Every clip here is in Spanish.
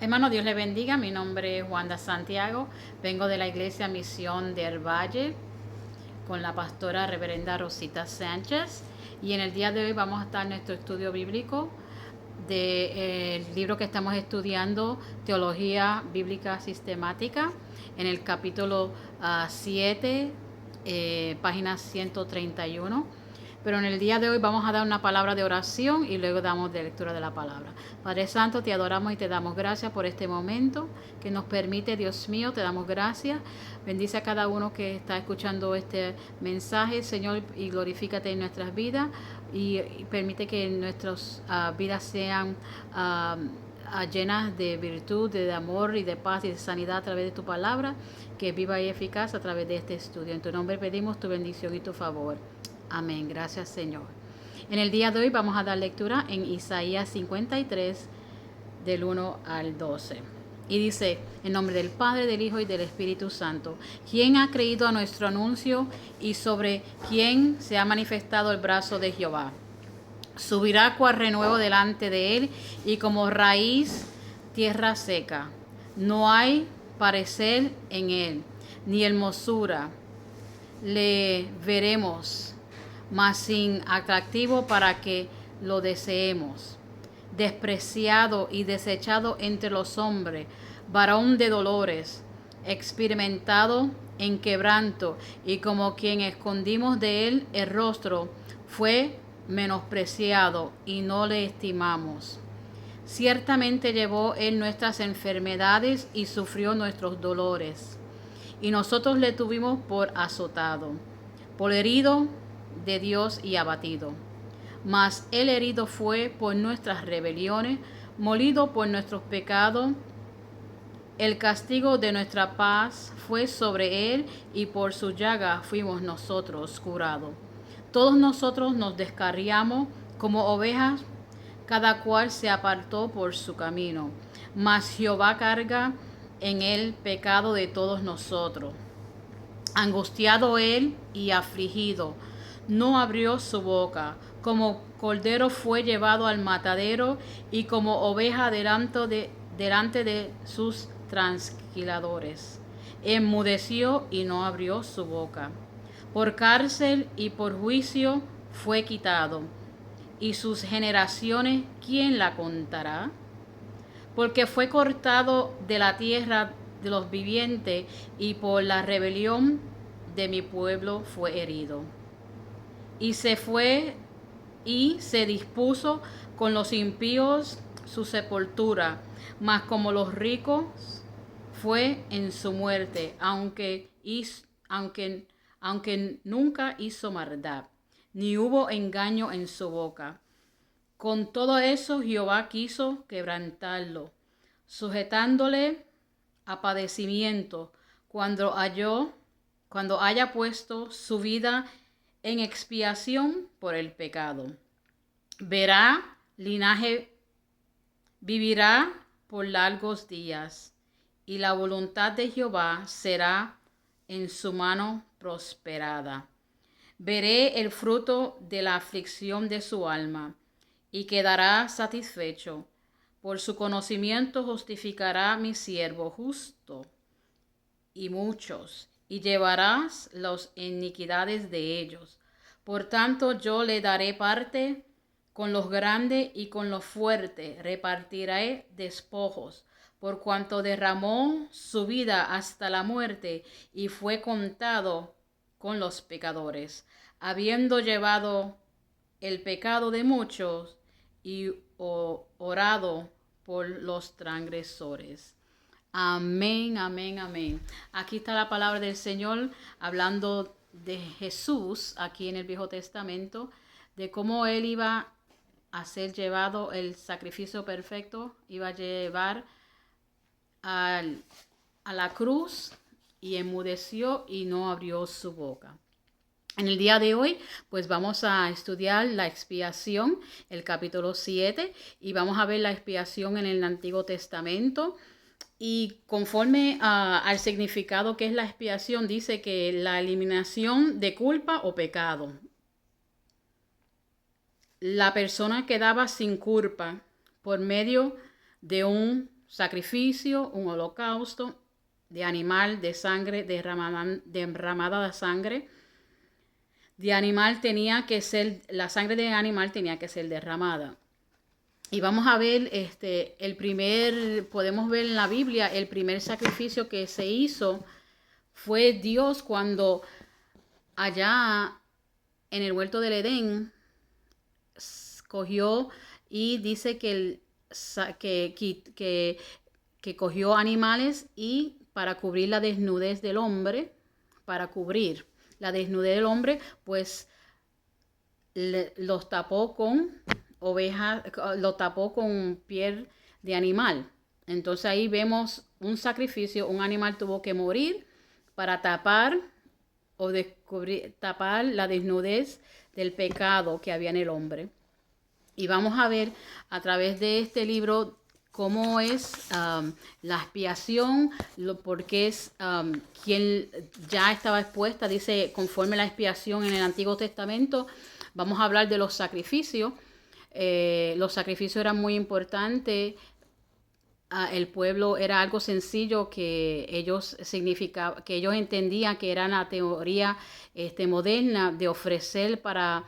Hermano, Dios le bendiga. Mi nombre es Wanda Santiago. Vengo de la Iglesia Misión del Valle con la pastora reverenda Rosita Sánchez. Y en el día de hoy vamos a estar en nuestro estudio bíblico del libro que estamos estudiando, Teología Bíblica Sistemática, en el capítulo 7, página 131. Pero en el día de hoy vamos a dar una palabra de oración y luego damos de lectura de la palabra. Padre Santo, te adoramos y te damos gracias por este momento que nos permite, Dios mío, te damos gracias. Bendice a cada uno que está escuchando este mensaje, Señor, y glorifícate en nuestras vidas y permite que nuestras vidas sean llenas de virtud, de amor y de paz y de sanidad a través de tu palabra, que es viva y eficaz a través de este estudio. En tu nombre pedimos tu bendición y tu favor. Amén. Gracias, Señor. En el día de hoy vamos a dar lectura en Isaías 53, del 1 al 12. Y dice, en nombre del Padre, del Hijo y del Espíritu Santo, ¿quién ha creído a nuestro anuncio y sobre quién se ha manifestado el brazo de Jehová? Subirá cual renuevo delante de él y como raíz tierra seca. No hay parecer en él, ni hermosura le veremos, mas sin atractivo para que lo deseemos. Despreciado y desechado entre los hombres, varón de dolores, experimentado en quebranto, y como quien escondimos de él el rostro, fue menospreciado y no le estimamos. Ciertamente llevó él nuestras enfermedades y sufrió nuestros dolores, y nosotros le tuvimos por azotado, por herido de Dios y abatido. Mas el herido fue por nuestras rebeliones, molido por nuestros pecados. El castigo de nuestra paz fue sobre él, y por su llaga fuimos nosotros curados. Todos nosotros nos descarriamos como ovejas, cada cual se apartó por su camino. Mas Jehová carga en el pecado de todos nosotros. Angustiado él y afligido, no abrió su boca. Como cordero fue llevado al matadero, y como oveja delante de sus transquiladores. Enmudeció y no abrió su boca. Por cárcel y por juicio fue quitado. Y sus generaciones, ¿quién la contará? Porque fue cortado de la tierra de los vivientes, y por la rebelión de mi pueblo fue herido. Y se fue y se dispuso con los impíos su sepultura, mas como los ricos fue en su muerte, aunque nunca hizo maldad, ni hubo engaño en su boca. Con todo eso Jehová quiso quebrantarlo, sujetándole a padecimiento, cuando haya puesto su vida en expiación por el pecado. Verá linaje, vivirá por largos días, y la voluntad de Jehová será en su mano prosperada. Veré el fruto de la aflicción de su alma, y quedará satisfecho. Por su conocimiento justificará mi siervo justo y muchos, y llevarás las iniquidades de ellos. Por tanto yo le daré parte con los grandes, y con los fuertes repartiré despojos, por cuanto derramó su vida hasta la muerte, y fue contado con los pecadores, habiendo llevado el pecado de muchos y orado por los transgresores. Amén, amén, amén. Aquí está la palabra del Señor hablando de Jesús aquí en el Viejo Testamento, de cómo él iba a ser llevado, el sacrificio perfecto, iba a llevar a la cruz, y enmudeció y no abrió su boca. En el día de hoy, pues vamos a estudiar la expiación, el capítulo 7, y vamos a ver la expiación en el Antiguo Testamento. Y conforme al significado que es la expiación, dice que la eliminación de culpa o pecado. La persona quedaba sin culpa por medio de un sacrificio, un holocausto de animal, de sangre, derramada de sangre. De animal tenía que ser, la sangre de animal tenía que ser derramada. Y vamos a ver, podemos ver en la Biblia, el primer sacrificio que se hizo fue Dios cuando allá en el huerto del Edén cogió y dice que cogió animales y para cubrir la desnudez del hombre, para cubrir la desnudez del hombre, pues los tapó con ovejas, lo tapó con piel de animal. Entonces ahí vemos un sacrificio, un animal tuvo que morir para tapar o tapar la desnudez del pecado que había en el hombre. Y vamos a ver a través de este libro cómo es la expiación, porque es quien ya estaba expuesta, dice, conforme la expiación en el Antiguo Testamento. Vamos a hablar de los sacrificios. Los sacrificios eran muy importantes. El pueblo era algo sencillo que ellos entendían que era la teoría moderna de ofrecer para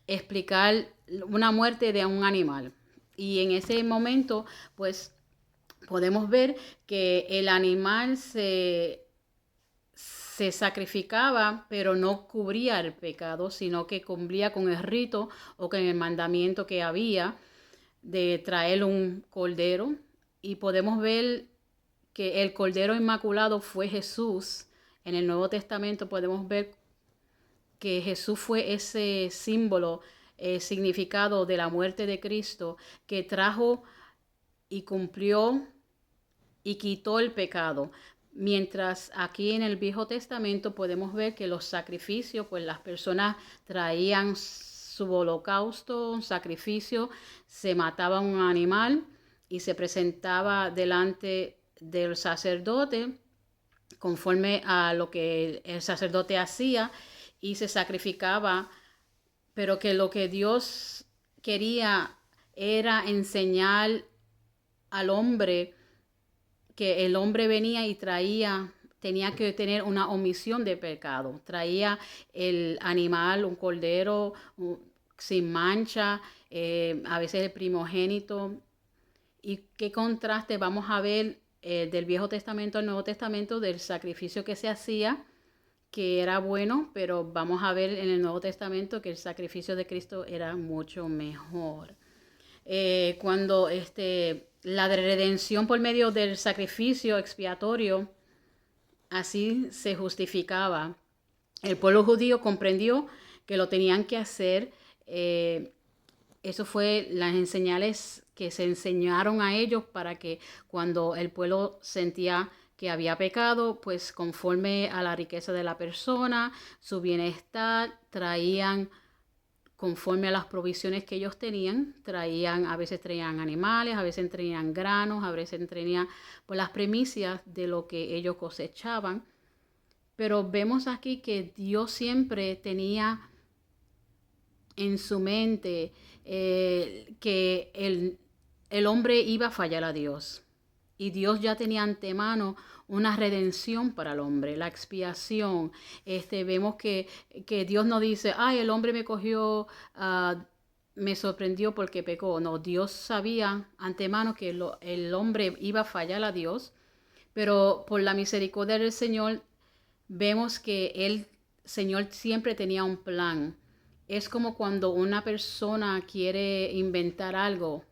explicar una muerte de un animal. Y en ese momento, pues, podemos ver que el animal se sacrificaba, pero no cubría el pecado, sino que cumplía con el rito o con el mandamiento que había de traer un cordero. Y podemos ver que el Cordero Inmaculado fue Jesús. En el Nuevo Testamento podemos ver que Jesús fue ese símbolo, significado de la muerte de Cristo, que trajo y cumplió y quitó el pecado. Mientras aquí en el Viejo Testamento podemos ver que los sacrificios, pues las personas traían su holocausto, un sacrificio, se mataba un animal y se presentaba delante del sacerdote conforme a lo que el sacerdote hacía y se sacrificaba, pero que lo que Dios quería era enseñar al hombre que el hombre venía y tenía que tener una omisión de pecado. Traía el animal, un cordero sin mancha, a veces el primogénito. Y qué contraste vamos a ver del Viejo Testamento al Nuevo Testamento, del sacrificio que se hacía, que era bueno, pero vamos a ver en el Nuevo Testamento que el sacrificio de Cristo era mucho mejor. Cuando la redención por medio del sacrificio expiatorio, así se justificaba. El pueblo judío comprendió que lo tenían que hacer. Eso fue las señales que se enseñaron a ellos para que cuando el pueblo sentía que había pecado, pues conforme a la riqueza de la persona, su bienestar, traían conforme a las provisiones que ellos tenían, a veces traían animales, a veces traían granos, a veces traían pues, las primicias de lo que ellos cosechaban. Pero vemos aquí que Dios siempre tenía en su mente que el hombre iba a fallar a Dios. Y Dios ya tenía antemano una redención para el hombre, la expiación. Vemos que Dios no dice, ay, el hombre me cogió, me sorprendió porque pecó. No, Dios sabía antemano que el hombre iba a fallar a Dios, pero por la misericordia del Señor vemos que el Señor siempre tenía un plan. Es como cuando una persona quiere inventar algo,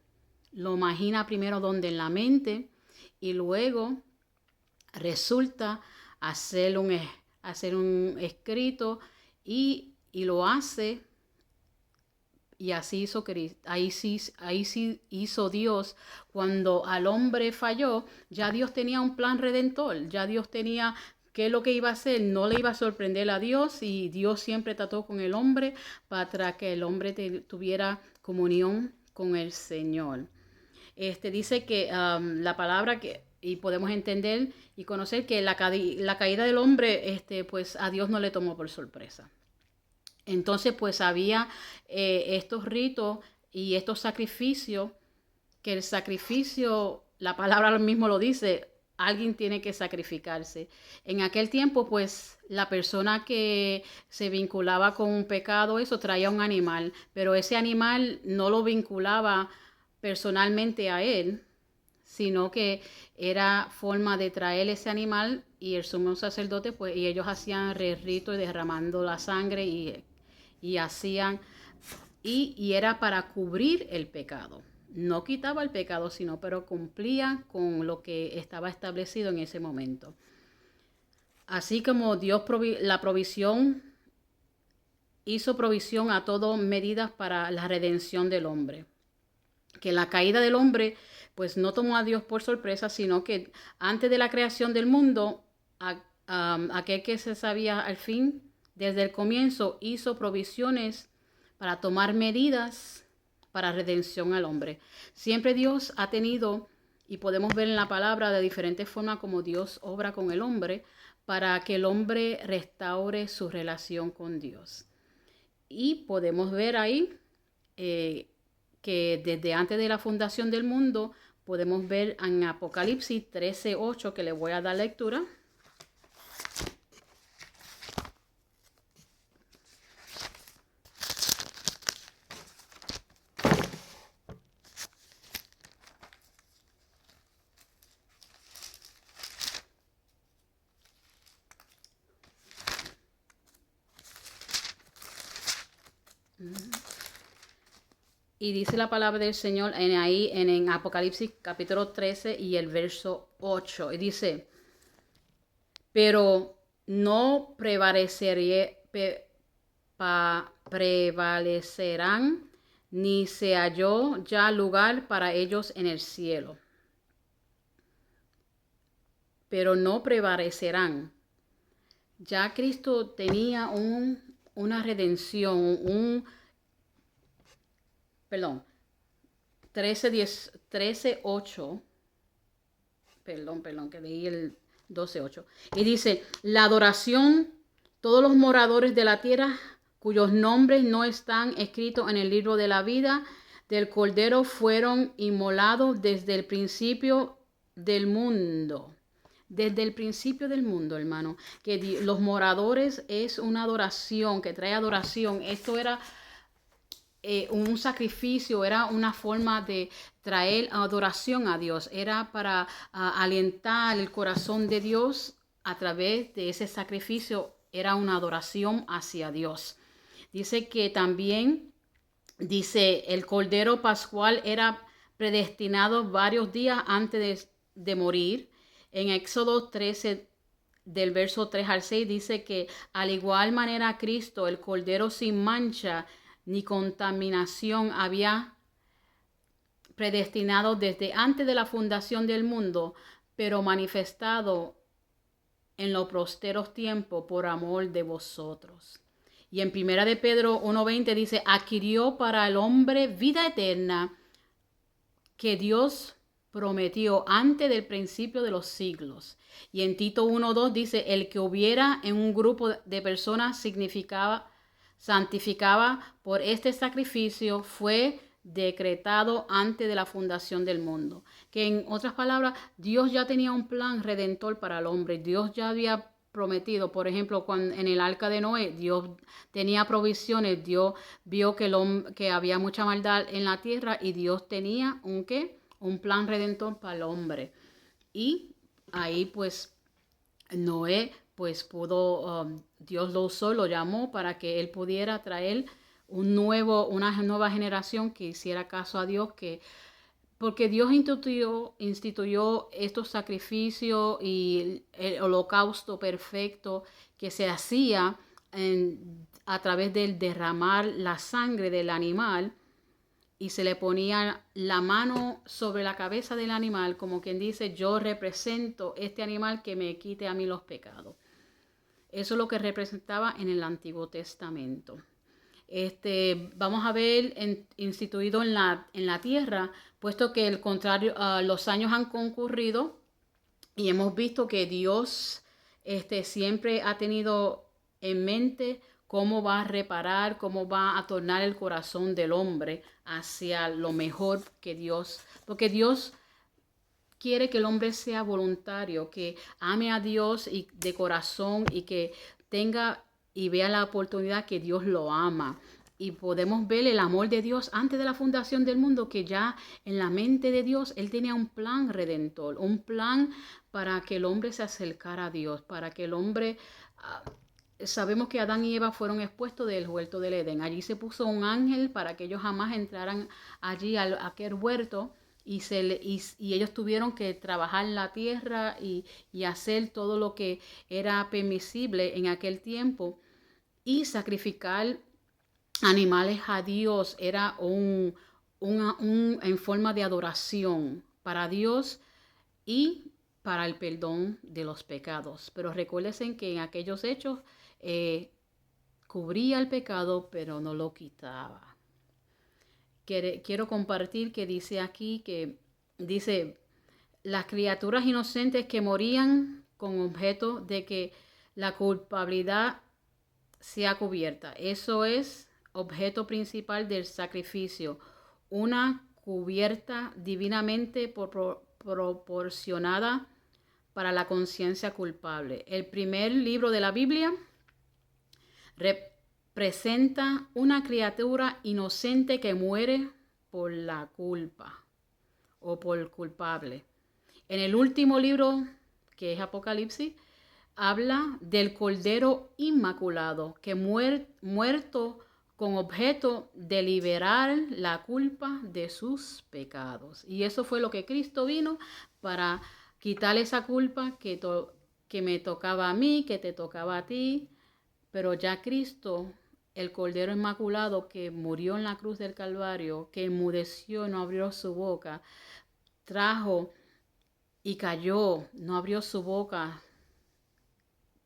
lo imagina primero donde en la mente y luego resulta hacer un escrito y lo hace, y así hizo Cristo. Ahí sí hizo Dios. Cuando al hombre falló, ya Dios tenía un plan redentor, ya Dios tenía qué es lo que iba a hacer. No le iba a sorprender a Dios, y Dios siempre trató con el hombre para que el hombre tuviera comunión con el Señor. Dice que la palabra y podemos entender y conocer que la caída del hombre, pues a Dios no le tomó por sorpresa. Entonces, pues había estos ritos y estos sacrificios, que el sacrificio la palabra mismo lo dice, alguien tiene que sacrificarse. En aquel tiempo, pues, la persona que se vinculaba con un pecado, eso traía un animal, pero ese animal no lo vinculaba personalmente a él, sino que era forma de traer ese animal y el sumo sacerdote, pues, y ellos hacían el rito y derramando la sangre y hacían, y era para cubrir el pecado. No quitaba el pecado, sino pero cumplía con lo que estaba establecido en ese momento. Así como Dios la provisión hizo provisión a todas medidas para la redención del hombre. Que la caída del hombre pues no tomó a Dios por sorpresa, sino que antes de la creación del mundo, aquel que se sabía al fin, desde el comienzo, hizo provisiones para tomar medidas para redención al hombre. Siempre Dios ha tenido, y podemos ver en la palabra de diferentes formas como Dios obra con el hombre, para que el hombre restaure su relación con Dios. Y podemos ver ahí que desde antes de la fundación del mundo, podemos ver en Apocalipsis 13:8, que le voy a dar lectura. Y dice la palabra del Señor en Apocalipsis capítulo 13 y el verso 8. Y dice, pero no prevalecerán, ni se halló ya lugar para ellos en el cielo. Pero no prevalecerán. Ya Cristo tenía una redención, 13:8, que leí el 12:8. Y dice, la adoración, todos los moradores de la tierra cuyos nombres no están escritos en el libro de la vida del Cordero fueron inmolados desde el principio del mundo. Desde el principio del mundo, hermano, que los moradores es una adoración, que trae adoración. Esto era un sacrificio, era una forma de traer adoración a Dios, era para alentar el corazón de Dios a través de ese sacrificio, era una adoración hacia Dios. Dice que también, el Cordero Pascual era predestinado varios días antes de morir. En Éxodo 13, del verso 3 al 6, dice que al igual manera Cristo, el Cordero sin mancha ni contaminación, había predestinado desde antes de la fundación del mundo, pero manifestado en los posteros tiempos por amor de vosotros. Y en 1 de Pedro 1:20 dice, adquirió para el hombre vida eterna que Dios prometió antes del principio de los siglos. Y en Tito 1:2 dice, el que hubiera en un grupo de personas santificaba por este sacrificio fue decretado antes de la fundación del mundo. Que en otras palabras, Dios ya tenía un plan redentor para el hombre. Dios ya había prometido, por ejemplo, cuando en el arca de Noé, Dios tenía provisiones, Dios vio que había mucha maldad en la tierra y Dios tenía un plan redentor para el hombre. Y ahí pues Noé pues pudo, Dios lo usó, lo llamó para que él pudiera traer una nueva generación que hiciera caso a Dios, porque Dios instituyó estos sacrificios y el holocausto perfecto que se hacía a través del derramar la sangre del animal, y se le ponía la mano sobre la cabeza del animal, como quien dice, yo represento este animal que me quite a mí los pecados. Eso es lo que representaba en el Antiguo Testamento. Vamos a ver instituido en la tierra, puesto que el contrario, los años han concurrido y hemos visto que Dios siempre ha tenido en mente cómo va a reparar, cómo va a tornar el corazón del hombre hacia lo mejor que Dios, porque Dios quiere que el hombre sea voluntario, que ame a Dios y de corazón y que tenga y vea la oportunidad que Dios lo ama. Y podemos ver el amor de Dios antes de la fundación del mundo, que ya en la mente de Dios Él tenía un plan redentor, un plan para que el hombre se acercara a Dios, para que el hombre... sabemos que Adán y Eva fueron expuestos del huerto del Edén. Allí se puso un ángel para que ellos jamás entraran allí a aquel huerto y ellos tuvieron que trabajar la tierra y hacer todo lo que era permisible en aquel tiempo y sacrificar animales a Dios era en forma de adoración para Dios y para el perdón de los pecados. Pero recuérdense que en aquellos hechos cubría el pecado, pero no lo quitaba. Quiero compartir que dice aquí, que dice, las criaturas inocentes que morían con objeto de que la culpabilidad sea cubierta. Eso es objeto principal del sacrificio, una cubierta divinamente proporcionada para la conciencia culpable. El primer libro de la Biblia representa una criatura inocente que muere por la culpa o por culpable. En el último libro, que es Apocalipsis, habla del Cordero Inmaculado, que muerto con objeto de liberar la culpa de sus pecados. Y eso fue lo que Cristo vino para quitar esa culpa que me tocaba a mí, que te tocaba a ti. Pero ya Cristo, el Cordero Inmaculado que murió en la cruz del Calvario, que enmudeció, no abrió su boca, trajo y cayó, no abrió su boca,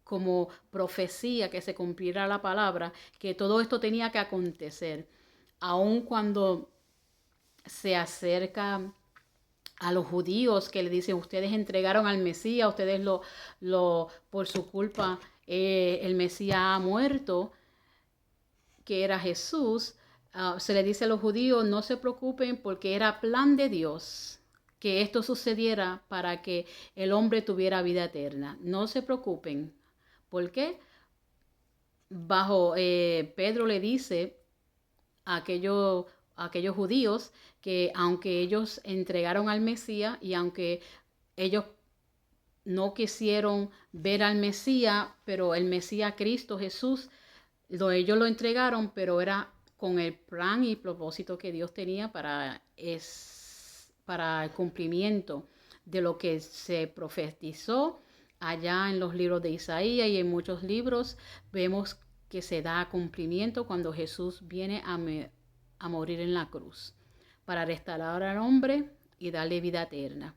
como profecía que se cumpliera la palabra, que todo esto tenía que acontecer. Aun cuando se acerca a los judíos que le dicen, ustedes entregaron al Mesías, ustedes por su culpa el Mesías ha muerto, que era Jesús, se le dice a los judíos, no se preocupen porque era plan de Dios que esto sucediera para que el hombre tuviera vida eterna. No se preocupen. ¿Por qué? Pedro le dice a aquellos judíos que aunque ellos entregaron al Mesías y aunque ellos no quisieron ver al Mesías, pero el Mesías Cristo Jesús, ellos lo entregaron, pero era con el plan y propósito que Dios tenía para el cumplimiento de lo que se profetizó allá en los libros de Isaías y en muchos libros. Vemos que se da cumplimiento cuando Jesús viene a morir en la cruz para restaurar al hombre y darle vida eterna.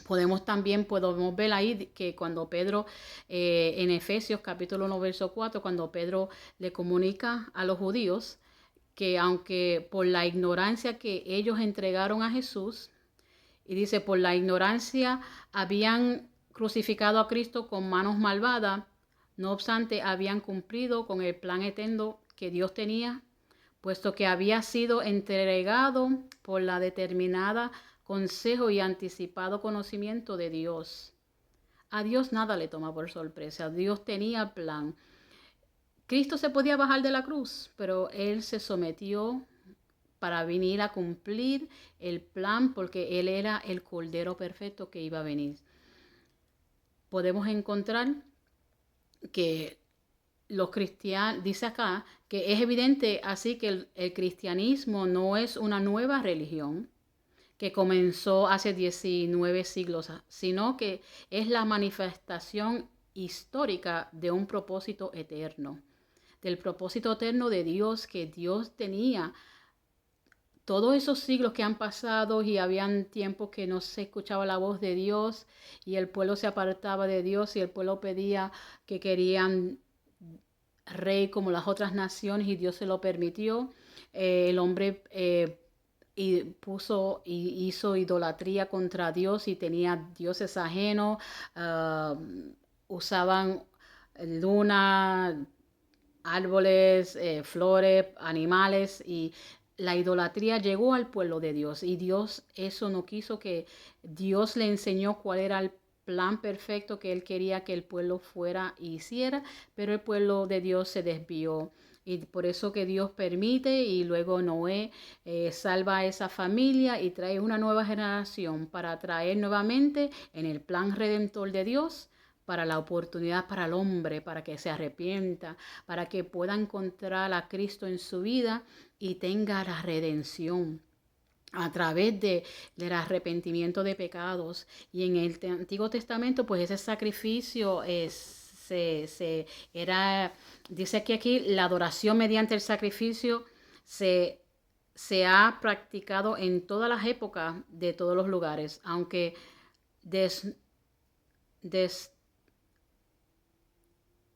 Podemos ver ahí que cuando Pedro, en Efesios capítulo 1, verso 4, cuando Pedro le comunica a los judíos que aunque por la ignorancia que ellos entregaron a Jesús, y dice, por la ignorancia habían crucificado a Cristo con manos malvadas, no obstante habían cumplido con el plan eterno que Dios tenía, puesto que había sido entregado por la determinada consejo y anticipado conocimiento de Dios. A Dios nada le toma por sorpresa. Dios tenía plan. Cristo se podía bajar de la cruz, pero Él se sometió para venir a cumplir el plan porque Él era el Cordero perfecto que iba a venir. Podemos encontrar que los cristianos, dice acá, que es evidente así que el cristianismo no es una nueva religión que comenzó hace 19 siglos, sino que es la manifestación histórica de un propósito eterno, del propósito eterno de Dios que Dios tenía. Todos esos siglos que han pasado y habían tiempos que no se escuchaba la voz de Dios y el pueblo se apartaba de Dios y el pueblo pedía que querían rey como las otras naciones y Dios se lo permitió. El hombre hizo idolatría contra Dios y tenía dioses ajenos, usaban luna, árboles, flores, animales y la idolatría llegó al pueblo de Dios y Dios eso no quiso. Que Dios le enseñó cuál era el plan perfecto que él quería que el pueblo fuera y hiciera, pero el pueblo de Dios se desvió. Y por eso que Dios permite, y luego Noé salva a esa familia y trae una nueva generación para traer nuevamente en el plan redentor de Dios, para la oportunidad para el hombre, para que se arrepienta, para que pueda encontrar a Cristo en su vida y tenga la redención a través del arrepentimiento de pecados. Y en el Antiguo Testamento, pues ese sacrificio era, dice que aquí la adoración mediante el sacrificio se ha practicado en todas las épocas de todos los lugares, aunque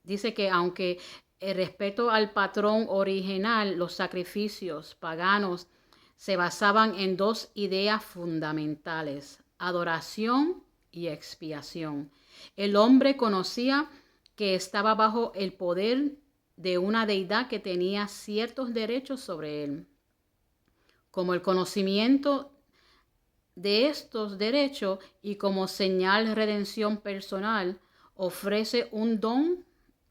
dice que aunque el respeto al patrón original, los sacrificios paganos se basaban en dos ideas fundamentales: adoración y expiación. El hombre conocía que estaba bajo el poder de una deidad que tenía ciertos derechos sobre él. Como el conocimiento de estos derechos y como señal de redención personal, ofrece un don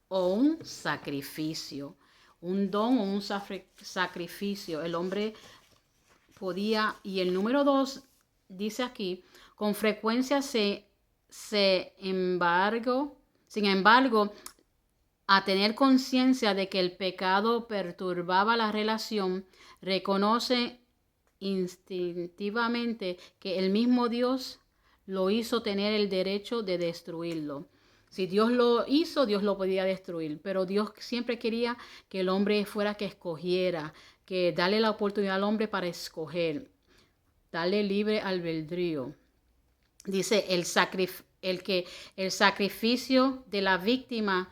o un sacrificio. Un don o un sacrificio. El hombre podía, y el número 2 dice aquí, con frecuencia sin embargo, a tener conciencia de que el pecado perturbaba la relación, reconoce instintivamente que el mismo Dios lo hizo tener el derecho de destruirlo. Si Dios lo hizo, Dios lo podía destruir, pero Dios siempre quería que el hombre fuera que escogiera, que darle la oportunidad al hombre para escoger, darle libre albedrío. Dice el sacrificio de la víctima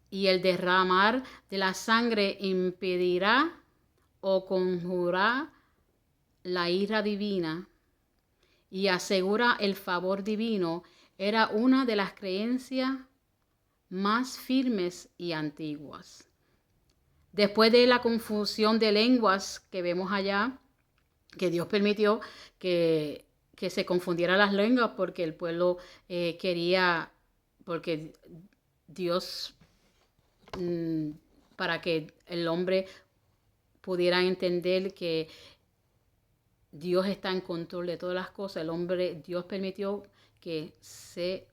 y el derramar de la sangre impedirá o conjurar la ira divina y asegura el favor divino, era una de las creencias más firmes y antiguas. Después de la confusión de lenguas que vemos allá, que Dios permitió que se confundieran las lenguas porque el pueblo quería, porque Dios, para que el hombre pudiera entender que Dios está en control de todas las cosas, Dios permitió que se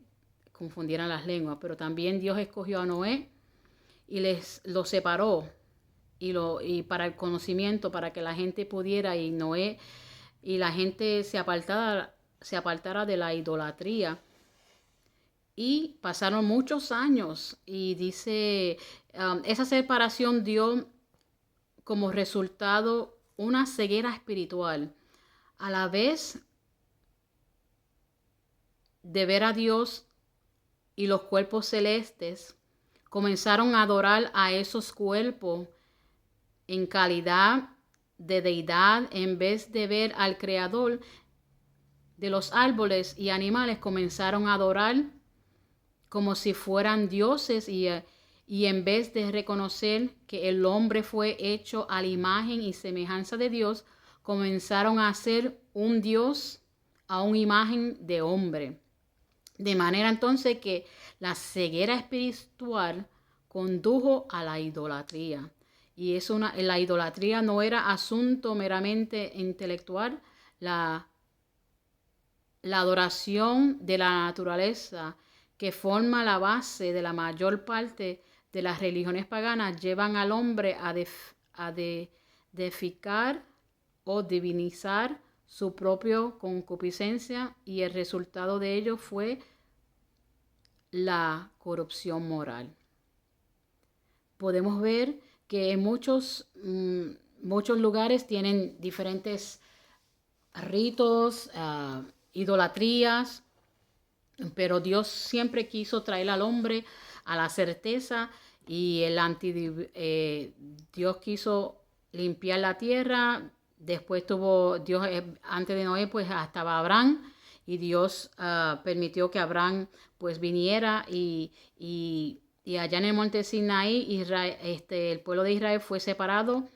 confundieran las lenguas, pero también Dios escogió a Noé y lo separó y para el conocimiento, para que la gente pudiera, y Noé y la gente se apartara de la idolatría. Y pasaron muchos años y dice, esa separación dio como resultado una ceguera espiritual. A la vez de ver a Dios y los cuerpos celestes, comenzaron a adorar a esos cuerpos en calidad de deidad en vez de ver al creador de los árboles y animales. Comenzaron a adorar como si fueran dioses y en vez de reconocer que el hombre fue hecho a la imagen y semejanza de Dios, comenzaron a hacer un Dios a una imagen de hombre. De manera entonces que la ceguera espiritual condujo a la idolatría. Y la idolatría no era asunto meramente intelectual. La adoración de la naturaleza, que forma la base de la mayor parte de las religiones paganas, llevan al hombre a deificar o divinizar su propia concupiscencia, y el resultado de ello fue la corrupción moral. Podemos ver que en muchos lugares tienen diferentes ritos, idolatrías, pero Dios siempre quiso traer al hombre a la certeza, y Dios quiso limpiar la tierra. Después tuvo Dios, antes de Noé, pues estaba Abraham, y Dios permitió que Abraham pues viniera y allá en el monte Sinaí, el pueblo de Israel fue separado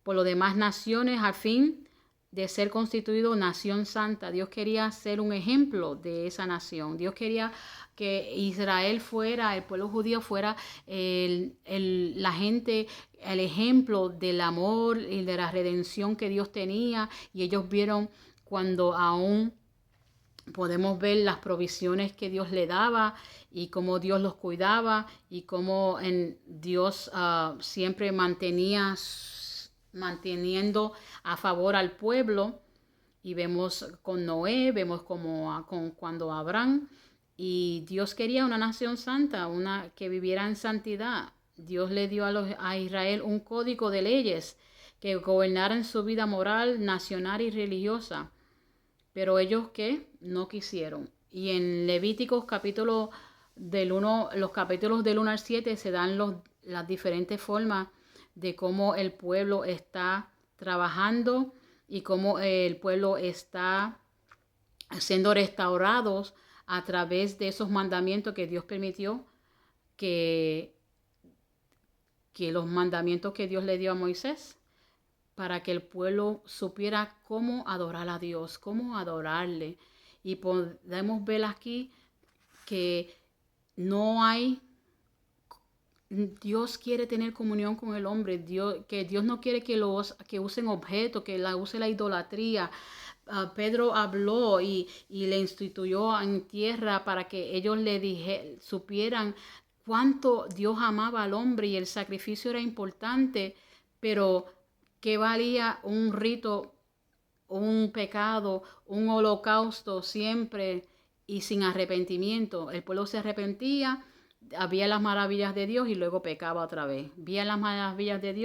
por lo demás naciones al fin de ser constituido nación santa. Dios quería ser un ejemplo de esa nación. Dios quería que Israel fuera, el pueblo judío fuera la gente, el ejemplo del amor y de la redención que Dios tenía. Y ellos vieron cuando aún podemos ver las provisiones que Dios le daba y cómo Dios los cuidaba y cómo Dios siempre manteniendo a favor al pueblo. Y vemos con Noé, vemos como con cuando Abraham, y Dios quería una nación santa, una que viviera en santidad. Dios le dio a Israel un código de leyes que gobernaran su vida moral, nacional y religiosa. Pero ellos que no quisieron. Y en Levíticos los capítulos del 1 al 7 se dan las diferentes formas de cómo el pueblo está trabajando y cómo el pueblo está siendo restaurados a través de esos mandamientos que Dios permitió, que, que los mandamientos que Dios le dio a Moisés, para que el pueblo supiera cómo adorar a Dios, cómo adorarle. Y podemos ver aquí que no hay, Dios quiere tener comunión con el hombre, que Dios no quiere que usen objetos, que use la idolatría. Pedro habló y le instituyó en tierra para que ellos supieran cuánto Dios amaba al hombre y el sacrificio era importante, pero ¿qué valía un rito, un pecado, un holocausto siempre y sin arrepentimiento? El pueblo se arrepentía, había las maravillas de Dios y luego pecaba otra vez. Vía las maravillas de Dios